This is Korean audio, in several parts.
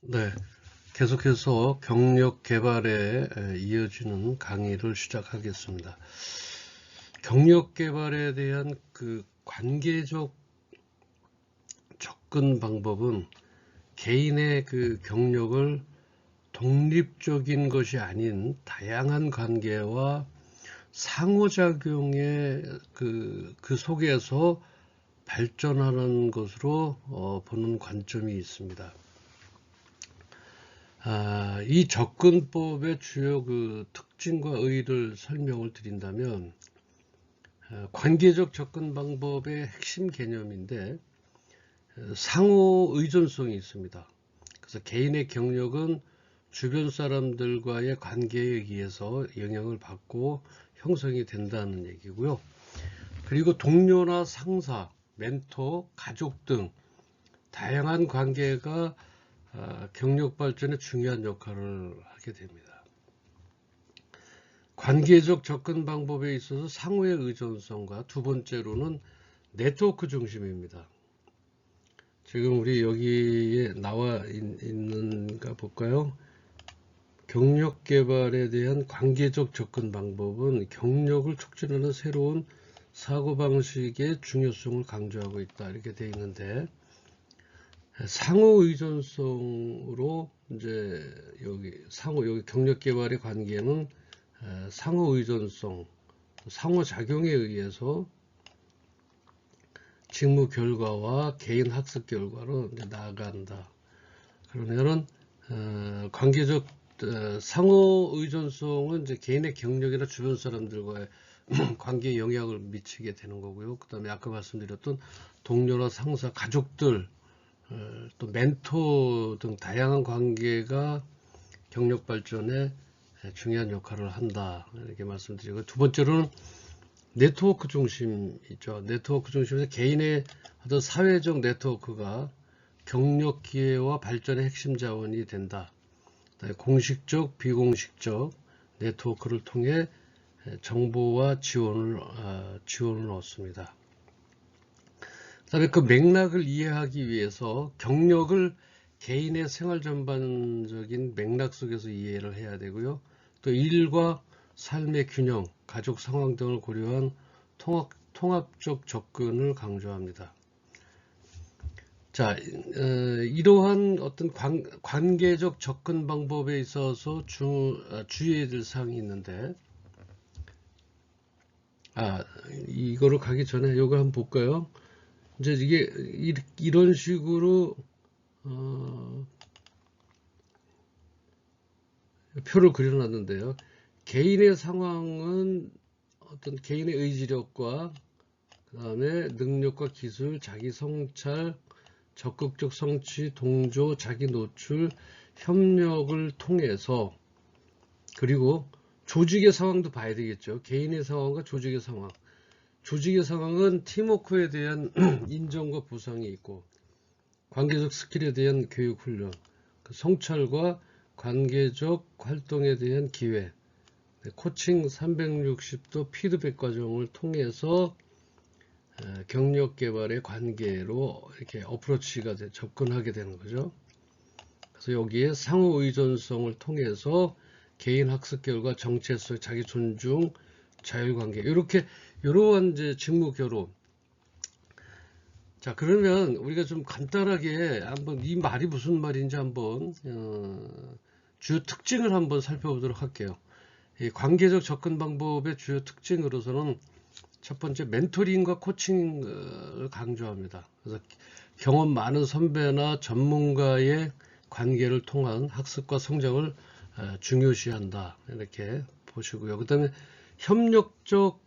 네, 계속해서 경력 개발에 이어지는 강의를 시작하겠습니다. 경력 개발에 대한 그 관계적 접근 방법은 개인의 그 경력을 독립적인 것이 아닌 다양한 관계와 상호작용의 그 속에서 발전하는 것으로 보는 관점이 있습니다. 이 접근법의 주요 그 특징과 의의를 설명을 드린다면, 관계적 접근 방법의 핵심 개념인데 상호 의존성이 있습니다. 그래서 개인의 경력은 주변 사람들과의 관계에 의해서 영향을 받고 형성이 된다는 얘기고요. 그리고 동료나 상사, 멘토, 가족 등 다양한 관계가 경력 발전에 중요한 역할을 하게 됩니다. 관계적 접근 방법에 있어서 상호의 의존성과 두 번째로는 네트워크 중심입니다. 지금 우리 여기에 나와 있는가 볼까요? 경력 개발에 대한 관계적 접근 방법은 경력을 촉진하는 새로운 사고방식의 중요성을 강조하고 있다. 이렇게 되어 있는데, 상호 의존성으로 이제 여기 경력 개발의 관계는 상호 의존성, 상호 작용에 의해서 직무 결과와 개인 학습 결과로 이제 나아간다. 그러면은 관계적 상호 의존성은 이제 개인의 경력이나 주변 사람들과의 관계에 영향을 미치게 되는 거고요. 그 다음에 아까 말씀드렸던 동료나 상사, 가족들, 또 멘토 등 다양한 관계가 경력 발전에 중요한 역할을 한다. 이렇게 말씀드리고, 두 번째로는 네트워크 중심이죠. 네트워크 중심에서 개인의 어떤 사회적 네트워크가 경력 기회와 발전의 핵심 자원이 된다. 공식적, 비공식적 네트워크를 통해 정보와 지원을 얻습니다. 그다음에 그 맥락을 이해하기 위해서 경력을 개인의 생활 전반적인 맥락 속에서 이해를 해야 되고요. 또 일과 삶의 균형, 가족 상황 등을 고려한 통합적 접근을 강조합니다. 자, 이러한 어떤 관계적 접근 방법에 있어서 주의해야 될 사항이 있는데, 이거를 가기 전에 이거 한번 볼까요? 이제 이게 이런 식으로 표를 그려놨는데요. 개인의 상황은 어떤 개인의 의지력과 그 다음에 능력과 기술, 자기 성찰, 적극적 성취, 동조, 자기 노출, 협력을 통해서, 그리고 조직의 상황도 봐야 되겠죠. 개인의 상황과 조직의 상황. 조직의 상황은 팀워크에 대한 인정과 보상이 있고, 관계적 스킬에 대한 교육 훈련, 성찰과 관계적 활동에 대한 기회, 코칭 360도 피드백 과정을 통해서 경력 개발의 관계로 이렇게 어프로치가 접근하게 되는 거죠. 그래서 여기에 상호 의존성을 통해서 개인 학습 결과, 정체성, 자기 존중, 자율관계, 이러한 이제 직무 결혼. 자, 그러면 우리가 좀 간단하게 한번 이 말이 무슨 말인지 한번 주요 특징을 한번 살펴보도록 할게요. 이 관계적 접근 방법의 주요 특징으로서는 첫 번째, 멘토링과 코칭을 강조합니다. 그래서 경험 많은 선배나 전문가의 관계를 통한 학습과 성장을 중요시한다. 이렇게 보시고요. 그 다음에 협력적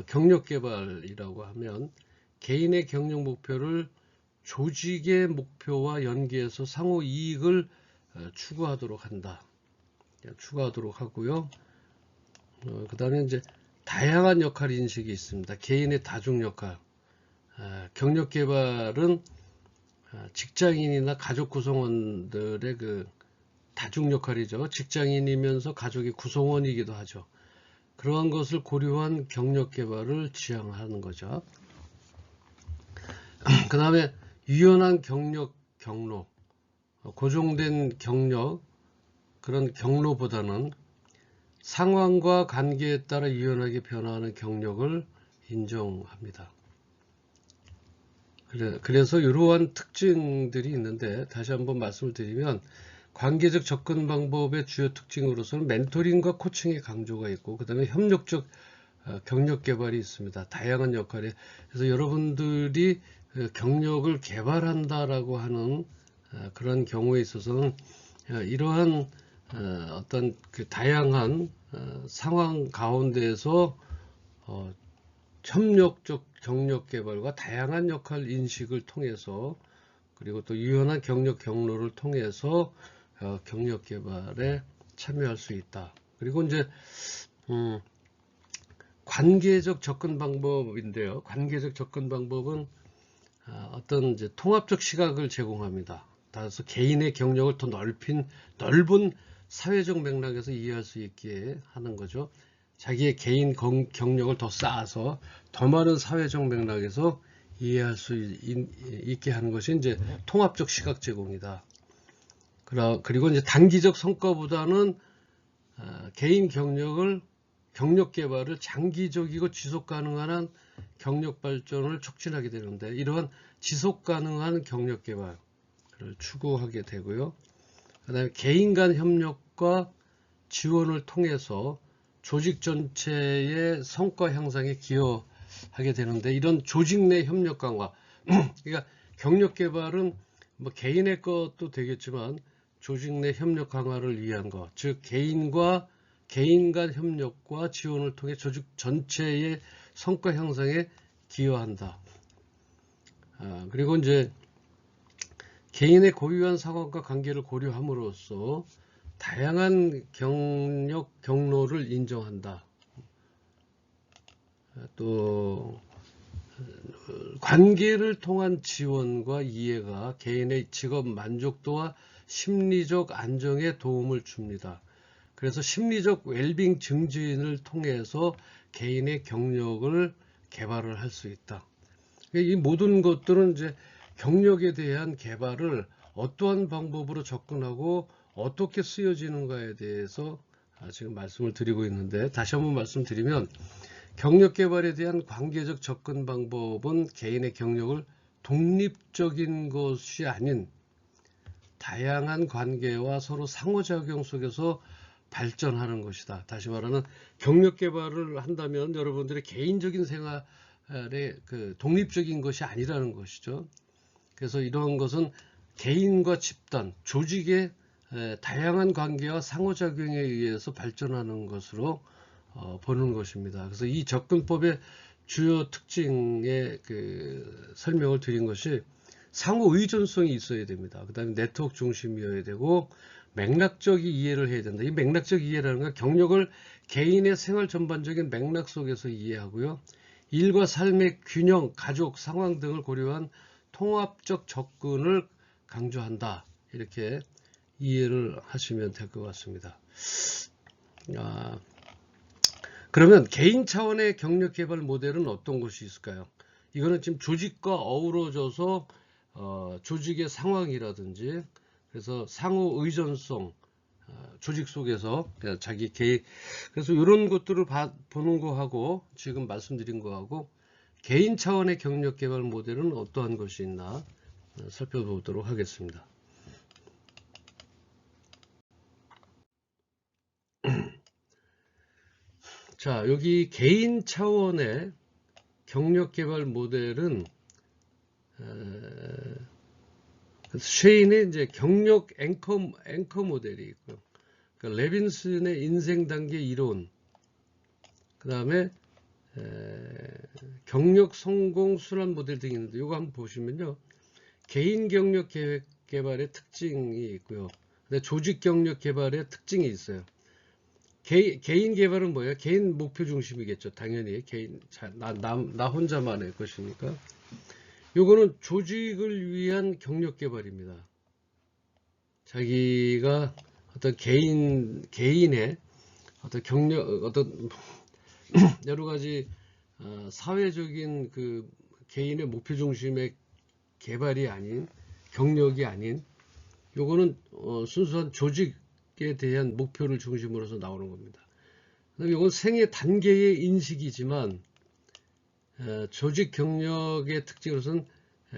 경력 개발이라고 하면 개인의 경력 목표를 조직의 목표와 연계해서 상호 이익을 추구하도록 한다. 추구하도록 하고요. 그 다음에 이제 다양한 역할 인식이 있습니다. 개인의 다중 역할. 경력 개발은 직장인이나 가족 구성원들의 그 다중 역할이죠. 직장인이면서 가족의 구성원이기도 하죠. 그러한 것을 고려한 경력 개발을 지향하는 거죠. 그 다음에 유연한 경력 경로, 고정된 경력, 그런 경로보다는 상황과 관계에 따라 유연하게 변화하는 경력을 인정합니다. 그래서 이러한 특징들이 있는데, 다시 한번 말씀을 드리면 관계적 접근 방법의 주요 특징으로서는 멘토링과 코칭의 강조가 있고, 그 다음에 협력적 경력 개발이 있습니다. 다양한 역할에. 그래서 여러분들이 경력을 개발한다라고 하는 그런 경우에 있어서는 이러한 어떤 그 다양한 상황 가운데에서 협력적 경력 개발과 다양한 역할 인식을 통해서, 그리고 또 유연한 경력 경로를 통해서 경력 개발에 참여할 수 있다. 그리고 이제 관계적 접근 방법인데요. 관계적 접근 방법은 어떤 이제 통합적 시각을 제공합니다. 따라서 개인의 경력을 더 넓은 사회적 맥락에서 이해할 수 있게 하는 거죠. 자기의 개인 경력을 더 쌓아서 더 많은 사회적 맥락에서 이해할 수 있게 하는 것이 이제 통합적 시각 제공이다. 그리고 이제 단기적 성과보다는 개인 경력 개발을 장기적이고 지속 가능한 경력 발전을 촉진하게 되는데, 이러한 지속 가능한 경력 개발을 추구하게 되고요. 그 다음에 개인 간 협력과 지원을 통해서 조직 전체의 성과 향상에 기여하게 되는데, 이런 조직 내 협력 강화, 그러니까 경력 개발은 뭐 개인의 것도 되겠지만 조직 내 협력 강화를 위한 것, 즉 개인 간 협력과 지원을 통해 조직 전체의 성과 향상에 기여한다. 그리고 이제 개인의 고유한 상황과 관계를 고려함으로써 다양한 경력 경로를 인정한다. 또 관계를 통한 지원과 이해가 개인의 직업 만족도와 심리적 안정에 도움을 줍니다. 그래서 심리적 웰빙 증진을 통해서 개인의 경력을 개발을 할 수 있다. 이 모든 것들은 이제 경력에 대한 개발을 어떠한 방법으로 접근하고 어떻게 쓰여지는가에 대해서 지금 말씀을 드리고 있는데, 다시 한번 말씀드리면 경력 개발에 대한 관계적 접근 방법은 개인의 경력을 독립적인 것이 아닌 다양한 관계와 서로 상호작용 속에서 발전하는 것이다. 다시 말하는 경력 개발을 한다면 여러분들의 개인적인 생활에 독립적인 것이 아니라는 것이죠. 그래서 이러한 것은 개인과 집단, 조직의 다양한 관계와 상호작용에 의해서 발전하는 것으로 보는 것입니다. 그래서 이 접근법의 주요 특징의 설명을 드린 것이 상호 의존성이 있어야 됩니다. 그 다음에 네트워크 중심이어야 되고 맥락적 이해를 해야 된다. 이 맥락적 이해라는 건 경력을 개인의 생활 전반적인 맥락 속에서 이해하고요. 일과 삶의 균형, 가족, 상황 등을 고려한 통합적 접근을 강조한다. 이렇게 이해를 하시면 될 것 같습니다. 그러면 개인 차원의 경력 개발 모델은 어떤 것이 있을까요? 이거는 지금 조직과 어우러져서 조직의 상황이라든지, 그래서 상호 의존성, 조직 속에서 자기 개인, 그래서 이런 것들을 보는 거하고 지금 말씀드린 거하고 개인 차원의 경력 개발 모델은 어떠한 것이 있나 살펴보도록 하겠습니다. 자, 여기 개인 차원의 경력 개발 모델은 쉐인의 이제 경력 앵커 모델이 있고요. 그러니까 레빈슨의 인생 단계 이론, 그 다음에 경력 성공 순환 모델 등이 있는데, 이거 한번 보시면요, 개인 경력 개발의 특징이 있고요. 근데 조직 경력 개발의 특징이 있어요. 개인 개발은 뭐예요? 개인 목표 중심이겠죠. 당연히 개인 나 혼자만의 것이니까. 요거는 조직을 위한 경력 개발입니다. 자기가 어떤 개인의 어떤 경력, 어떤 여러 가지 사회적인 개인의 목표 중심의 개발이 아닌, 경력이 아닌, 요거는 순수한 조직에 대한 목표를 중심으로서 나오는 겁니다. 그다음에 이건 생애 단계의 인식이지만 조직 경력의 특징으로서는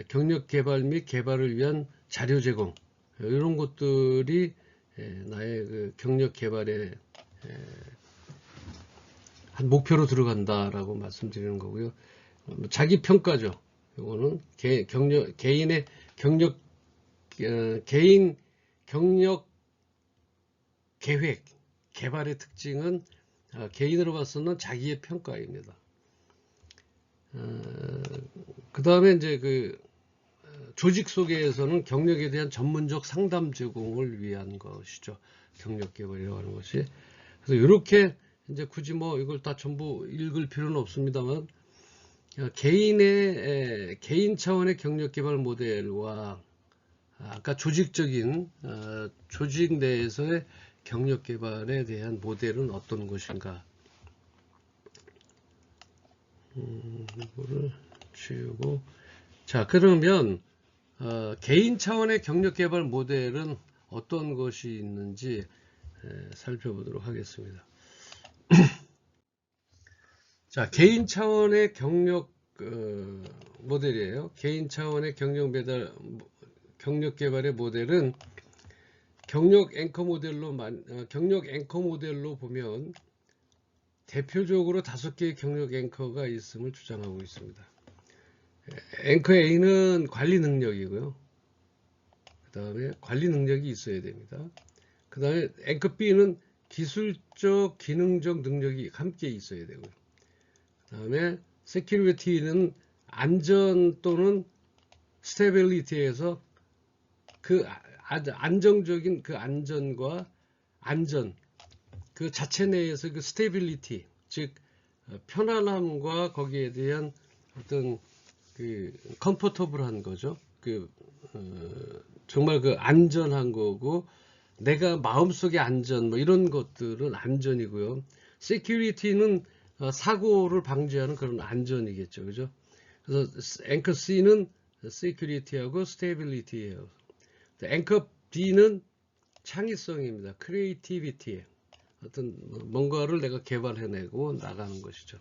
경력 개발 및 개발을 위한 자료 제공 이런 것들이 나의 그 경력 개발의 한 목표로 들어간다라고 말씀드리는 거고요. 자기 평가죠. 이거는 개인의 경력 개인 경력 계획 개발의 특징은 개인으로 봐서는 자기의 평가입니다. 그 다음에 이제 그 조직 속에서는 경력에 대한 전문적 상담 제공을 위한 것이죠. 경력 개발이라고 하는 것이. 그래서 이렇게 이제 굳이 뭐 이걸 다 전부 읽을 필요는 없습니다만 개인 차원의 경력 개발 모델과 아까 조직적인 조직 내에서의 경력 개발에 대한 모델은 어떤 것인가? 이거를 지우고 자 그러면 개인 차원의 경력 개발 모델은 어떤 것이 있는지 살펴보도록 하겠습니다. 자, 개인 차원의 경력 모델이에요. 개인 차원의 경력 개발의 모델은 경력 앵커 모델로 보면 대표적으로 5개의 경력 앵커가 있음을 주장하고 있습니다. 앵커 A는 관리 능력이고요. 그 다음에 관리 능력이 있어야 됩니다. 그 다음에 앵커 B는 기술적, 기능적 능력이 함께 있어야 되고요. 그 다음에 security는 안전 또는 stability에서 그 안정적인 그 안전과 안전 그 자체 내에서 그 stability 즉 편안함과 거기에 대한 어떤 그 comfortable한 거죠. 그 정말 그 안전한 거고 내가 마음속의 안전 뭐 이런 것들은 안전이고요. security는 사고를 방지하는 그런 안전이겠죠. 그죠? 그래서 앵커 C는 security하고 stability예요. 앵커 B는 창의성입니다. creativity. 어떤 뭔가를 내가 개발해내고 나가는 것이죠.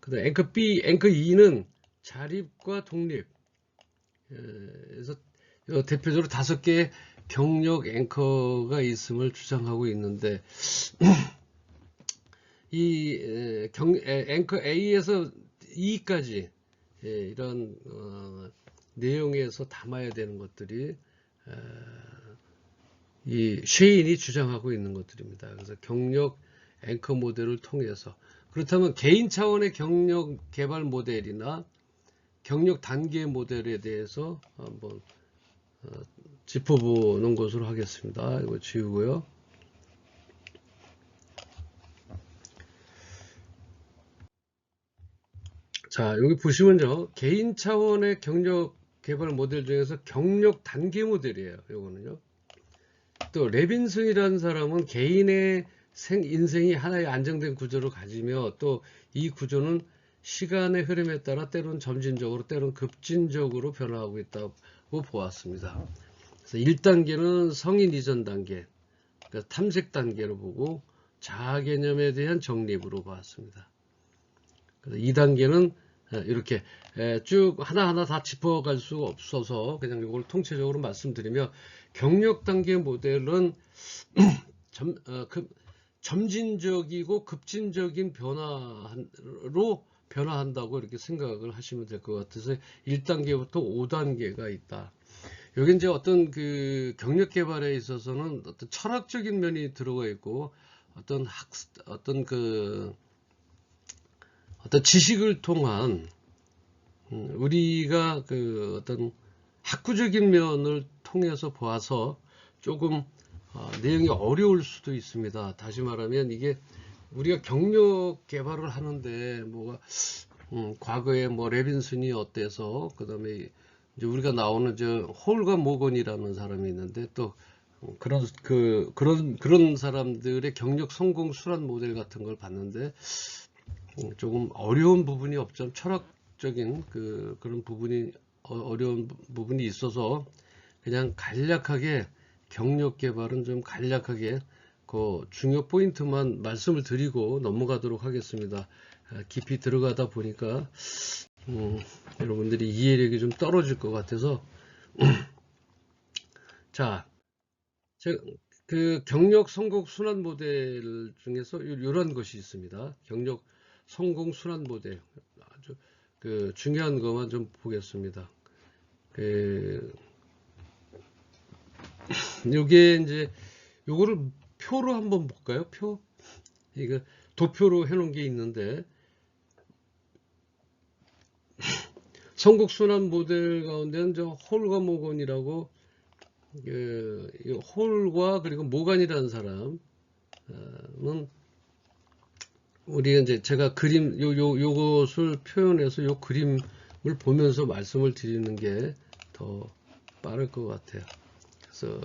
그다음 앵커 E는 자립과 독립. 그래서 대표적으로 5개의 경력 앵커가 있음을 주장하고 있는데 이 앵커 A에서 E까지 이런 내용에서 담아야 되는 것들이 이 쉐인이 주장하고 있는 것들입니다. 그래서 경력 앵커 모델을 통해서 그렇다면 개인 차원의 경력 개발 모델이나 경력 단계 모델에 대해서 한번 짚어보는 것으로 하겠습니다. 이거 지우고요. 자, 여기 보시면요. 개인 차원의 경력 개발 모델 중에서 경력 단계 모델이에요. 요거는요. 또 레빈슨이라는 사람은 개인의 인생이 하나의 안정된 구조를 가지며 또 이 구조는 시간의 흐름에 따라 때로는 점진적으로 때로는 급진적으로 변화하고 있다고 보았습니다. 그래서 1단계는 성인 이전 단계, 그러니까 탐색 단계로 보고 자아 개념에 대한 정립으로 봤습니다. 그래서 2단계는 이렇게 쭉 하나하나 다 짚어갈 수가 없어서 그냥 이걸 통체적으로 말씀드리며 경력 단계 모델은 점진적이고 급진적인 변화로 변화한다고 이렇게 생각을 하시면 될 것 같아서 1단계부터 5단계가 있다. 여기 이제 어떤 그 경력 개발에 있어서는 어떤 철학적인 면이 들어가 있고 어떤 지식을 통한 우리가 그 어떤 학구적인 면을 통해서 보아서 조금 내용이 어려울 수도 있습니다. 다시 말하면 이게 우리가 경력 개발을 하는데 뭐가 과거에 뭐 레빈슨이 어때서 그다음에 이제 우리가 나오는 저 홀과 모건이라는 사람이 있는데 또 그런 사람들의 경력 성공 수란 모델 같은 걸 봤는데 조금 어려운 부분이 없죠. 철학적인 그런 부분이 어려운 부분이 있어서 그냥 간략하게 경력 개발은 좀 간략하게 그 중요 포인트만 말씀을 드리고 넘어가도록 하겠습니다. 깊이 들어가다 보니까 여러분들이 이해력이 좀 떨어질 것 같아서 자, 그 경력 성공 순환 모델 중에서 이런 것이 있습니다. 경력 성공 순환 모델 아주 그 중요한 것만 좀 보겠습니다. 요게 이제 요거를 표로 한번 볼까요? 표 이거 도표로 해놓은 게 있는데 성공 순환 모델 가운데는 저 홀과 모건이라고 홀과 그리고 모간이라는 사람은 우리가 이제 제가 그림 요것을 표현해서 요 그림을 보면서 말씀을 드리는 게 더 빠를 것 같아요. 그래서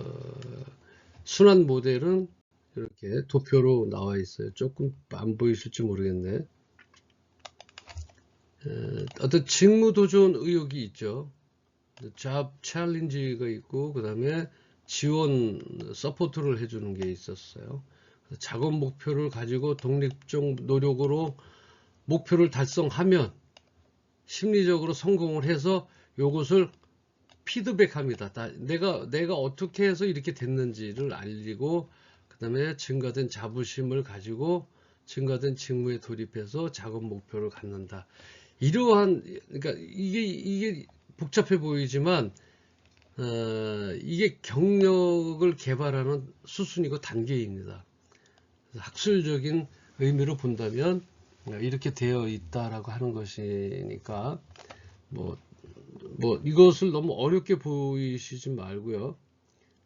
순환 모델은 이렇게 도표로 나와 있어요. 조금 안 보이실지 모르겠네. 어떤 직무 도전 의욕이 있죠. 잡 챌린지가 있고 그 다음에 지원 서포트를 해주는 게 있었어요. 작업 목표를 가지고 독립적 노력으로 목표를 달성하면 심리적으로 성공을 해서 요것을 피드백합니다. 내가 어떻게 해서 이렇게 됐는지를 알리고 그 다음에 증가된 자부심을 가지고 증가된 직무에 돌입해서 작업 목표를 갖는다. 이러한 그러니까 이게 복잡해 보이지만 이게 경력을 개발하는 수순이고 단계입니다. 학술적인 의미로 본다면 이렇게 되어 있다라고 하는 것이니까 뭐 이것을 너무 어렵게 보이시지 말고요.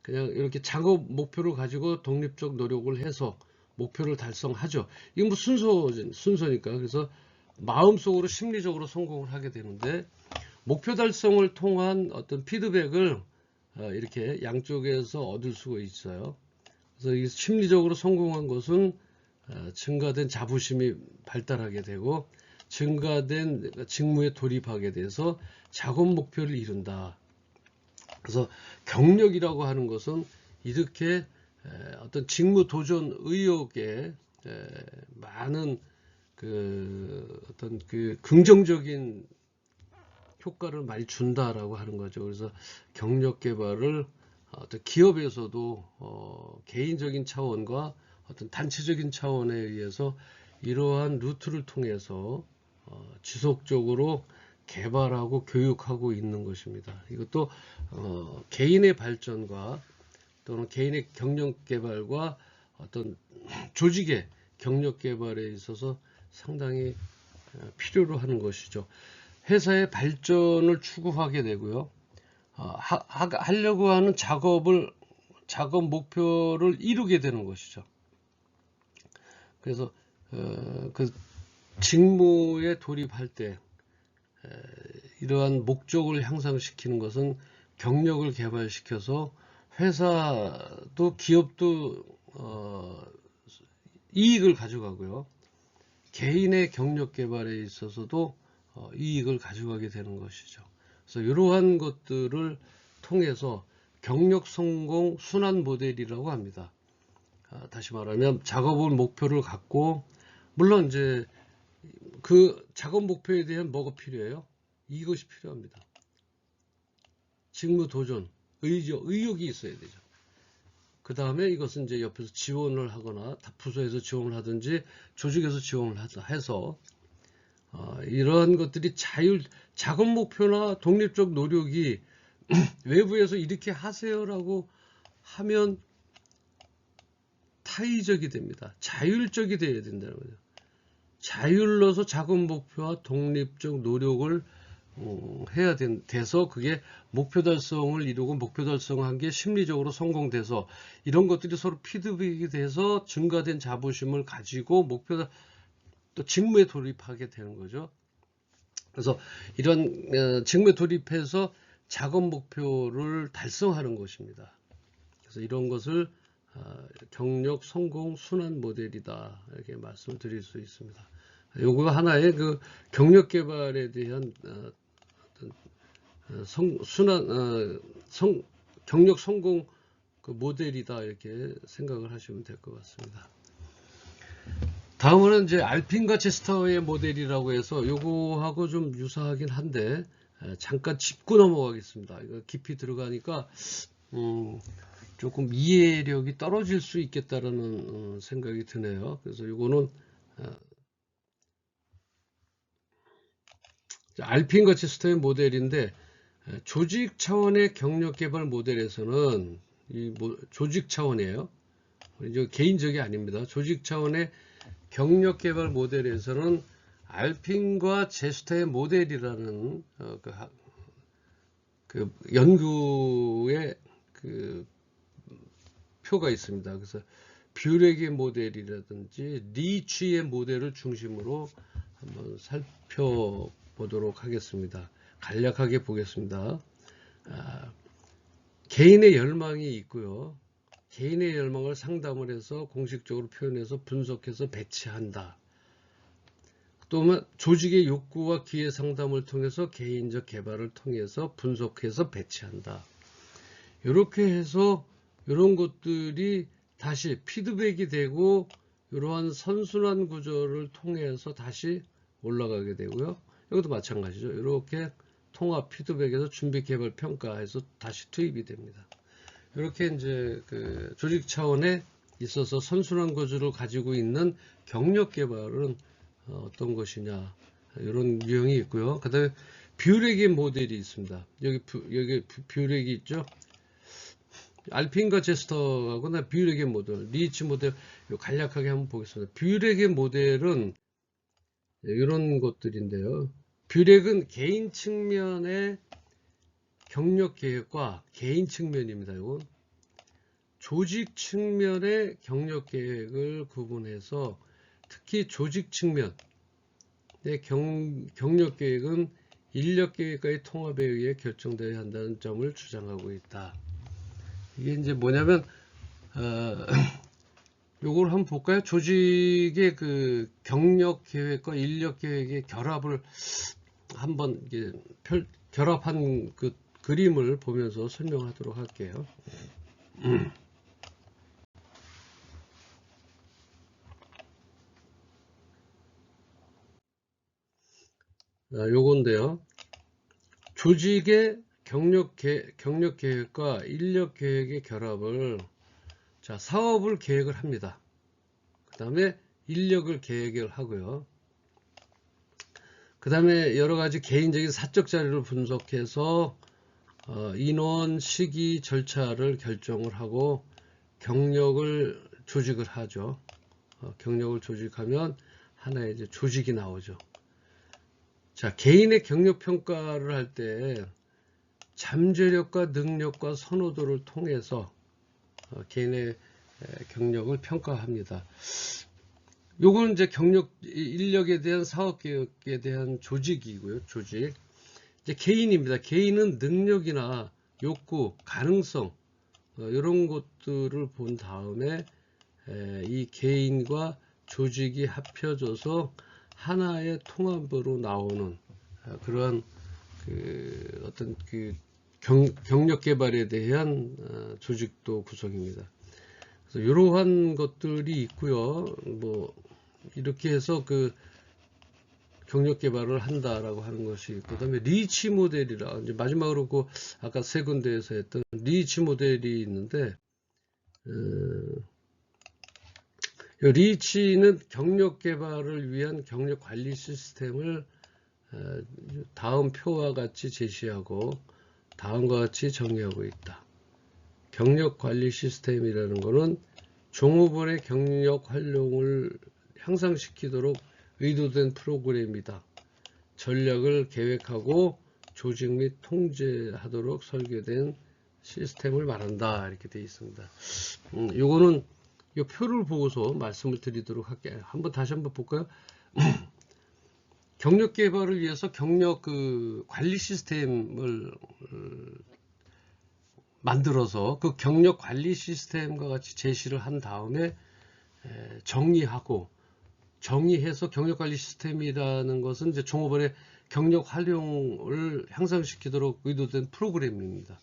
그냥 이렇게 작업 목표를 가지고 독립적 노력을 해서 목표를 달성하죠. 이건 뭐 순서니까. 그래서 마음속으로 심리적으로 성공을 하게 되는데 목표 달성을 통한 어떤 피드백을 이렇게 양쪽에서 얻을 수가 있어요. 그래서 이 심리적으로 성공한 것은 증가된 자부심이 발달하게 되고 증가된 직무에 돌입하게 돼서 작업 목표를 이룬다. 그래서 경력이라고 하는 것은 이렇게 어떤 직무 도전 의욕에 많은 어떤 긍정적인 효과를 많이 준다라고 하는 거죠. 그래서 경력 개발을 어떤 기업에서도 개인적인 차원과 어떤 단체적인 차원에 의해서 이러한 루트를 통해서 지속적으로 개발하고 교육하고 있는 것입니다. 이것도 개인의 발전과 또는 개인의 경력 개발과 어떤 조직의 경력 개발에 있어서 상당히 필요로 하는 것이죠. 회사의 발전을 추구하게 되고요. 하려고 하는 작업 목표를 이루게 되는 것이죠. 그래서 그 직무에 돌입할 때 이러한 목적을 향상시키는 것은 경력을 개발시켜서 회사도 기업도 이익을 가져가고요. 개인의 경력 개발에 있어서도 이익을 가져가게 되는 것이죠. 그래서 이러한 것들을 통해서 경력 성공 순환 모델이라고 합니다. 다시 말하면 작업을 목표를 갖고 물론 이제 그 작업 목표에 대한 뭐가 필요해요? 이것이 필요합니다. 직무 도전, 의욕이 있어야 되죠. 그 다음에 이것은 이제 옆에서 지원을 하거나 부서에서 지원을 하든지 조직에서 지원을 해서 이러한 것들이 작업 목표나 독립적 노력이 외부에서 이렇게 하세요라고 하면 타의적이 됩니다. 자율적이 되어야 된다는 거죠. 자율로서 작업 목표와 독립적 노력을 해야 돼서 그게 목표 달성을 이루고 목표 달성한 게 심리적으로 성공돼서 이런 것들이 서로 피드백이 돼서 증가된 자부심을 가지고 또 직무에 돌입하게 되는 거죠. 그래서 이런 직무에 돌입해서 작업 목표를 달성하는 것입니다. 그래서 이런 것을 경력 성공 순환 모델이다 이렇게 말씀을 드릴 수 있습니다. 요거가 하나의 그 경력 개발에 대한 경력 성공 그 모델이다 이렇게 생각을 하시면 될 것 같습니다. 다음은 이제 알핀과 체스터의 모델이라고 해서 요거하고 좀 유사하긴 한데 잠깐 짚고 넘어가겠습니다. 이거 깊이 들어가니까 조금 이해력이 떨어질 수 있겠다라는 생각이 드네요. 그래서 요거는 알핀과 체스터의 모델인데 조직 차원의 경력 개발 모델에서는 조직 차원이에요. 이제 개인적이 아닙니다. 조직 차원의 경력 개발 모델에서는 알핀과 체스터의 모델이라는 그 연구의 그 표가 있습니다. 그래서 뷰렉의 모델이라든지 리치의 모델을 중심으로 한번 살펴보도록 하겠습니다. 간략하게 보겠습니다. 개인의 열망이 있고요. 개인의 열망을 상담을 해서 공식적으로 표현해서 분석해서 배치한다. 또 조직의 욕구와 기회 상담을 통해서 개인적 개발을 통해서 분석해서 배치한다. 이렇게 해서 이런 것들이 다시 피드백이 되고 이러한 선순환 구조를 통해서 다시 올라가게 되고요. 이것도 마찬가지죠. 이렇게 통합 피드백에서 준비 개발 평가해서 다시 투입이 됩니다. 이렇게 이제 그 조직 차원에 있어서 선순환 구조를 가지고 있는 경력 개발은 어떤 것이냐 이런 유형이 있고요. 그다음에 뷰렉의 모델이 있습니다. 여기 뷰렉이 있죠. 알핀과 체스터하고나 뷰렉의 모델, 리치 모델 간략하게 한번 보겠습니다. 뷰렉의 모델은 이런 것들인데요. 뷰렉은 개인 측면의 경력 계획과 개인 측면입니다. 이건 조직 측면의 경력 계획을 구분해서 특히 조직 측면의 경력 계획은 인력 계획과의 통합에 의해 결정되어야 한다는 점을 주장하고 있다. 이게 이제 뭐냐면 요걸 한번 볼까요? 조직의 그 경력 계획과 인력 계획의 결합을 한번 이게 결합한 그 그림을 보면서 설명하도록 할게요. 요건데요. 조직의 경력 계획과 인력 계획의 결합을 사업을 계획을 합니다. 그 다음에 인력을 계획을 하고요. 그 다음에 여러 가지 개인적인 사적 자료를 분석해서 인원, 시기, 절차를 결정을 하고 경력을 조직을 하죠. 경력을 조직하면 하나의 이제 조직이 나오죠. 자, 개인의 경력 평가를 할 때 잠재력과 능력과 선호도를 통해서 개인의 경력을 평가합니다. 요거는 이제 인력에 대한 사업 계획에 대한 조직이고요. 조직. 이제 개인입니다. 개인은 능력이나 욕구, 가능성 이런 것들을 본 다음에 이 개인과 조직이 합쳐져서 하나의 통합으로 나오는 그런 그 어떤 그 경력 개발에 대한 조직도 구성입니다. 그래서 이러한 것들이 있고요. 뭐 이렇게 해서 그 경력 개발을 한다라고 하는 것이 있고, 그다음에 리치 모델이라 이제 마지막으로 그 아까 세 군데에서 했던 리치 모델이 있는데, 리치는 경력 개발을 위한 경력 관리 시스템을 다음 표와 같이 제시하고 다음과 같이 정의하고 있다. 경력 관리 시스템이라는 것은 종업원의 경력 활용을 향상시키도록 의도된 프로그램이다. 전략을 계획하고 조직 및 통제하도록 설계된 시스템을 말한다. 이렇게 되어 있습니다. 요거는 이 표를 보고서 말씀을 드리도록 할게요. 다시 한번 볼까요? 경력 개발을 위해서 경력 그 관리 시스템을 만들어서 그 경력 관리 시스템과 같이 제시를 한 다음에 정의해서 경력 관리 시스템이라는 것은 이제 종업원의 경력 활용을 향상시키도록 의도된 프로그램입니다.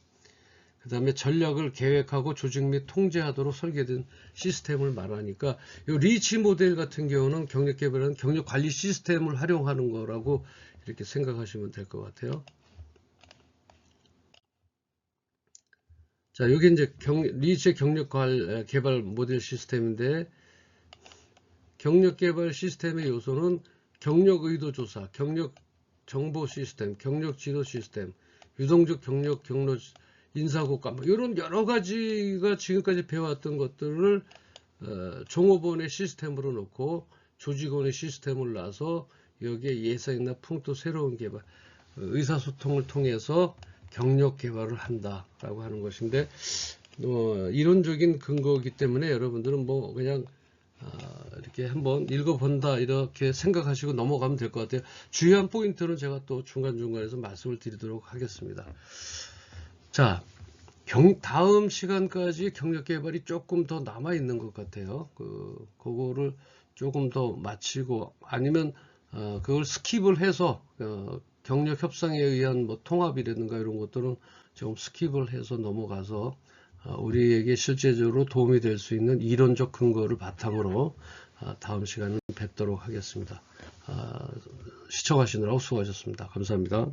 그 다음에 전략을 계획하고 조직 및 통제하도록 설계된 시스템을 말하니까 이 리치 모델 같은 경우는 경력 개발은 경력 관리 시스템을 활용하는 거라고 이렇게 생각하시면 될 것 같아요. 자, 여기 이제 리치의 경력 개발 모델 시스템인데, 경력 개발 시스템의 요소는 경력 의도 조사, 경력 정보 시스템, 경력 지도 시스템, 유동적 경력 경로 인사고과 뭐 이런 여러 가지가 지금까지 배워왔던 것들을 종업원의 시스템으로 놓고 조직원의 시스템을 놔서 여기에 예상이나 풍토 새로운 개발, 의사소통을 통해서 경력 개발을 한다라고 하는 것인데, 이론적인 근거이기 때문에 여러분들은 뭐 그냥 이렇게 한번 읽어본다 이렇게 생각하시고 넘어가면 될 것 같아요. 주요한 포인트는 제가 또 중간중간에서 말씀을 드리도록 하겠습니다. 자, 다음 시간까지 경력 개발이 조금 더 남아 있는 것 같아요. 그거를 조금 더 마치고 아니면 그걸 스킵을 해서 경력 협상에 의한 뭐 통합이라든가 이런 것들은 좀 스킵을 해서 넘어가서 우리에게 실제적으로 도움이 될 수 있는 이론적 근거를 바탕으로 다음 시간에 뵙도록 하겠습니다. 시청하시느라고 수고하셨습니다. 감사합니다.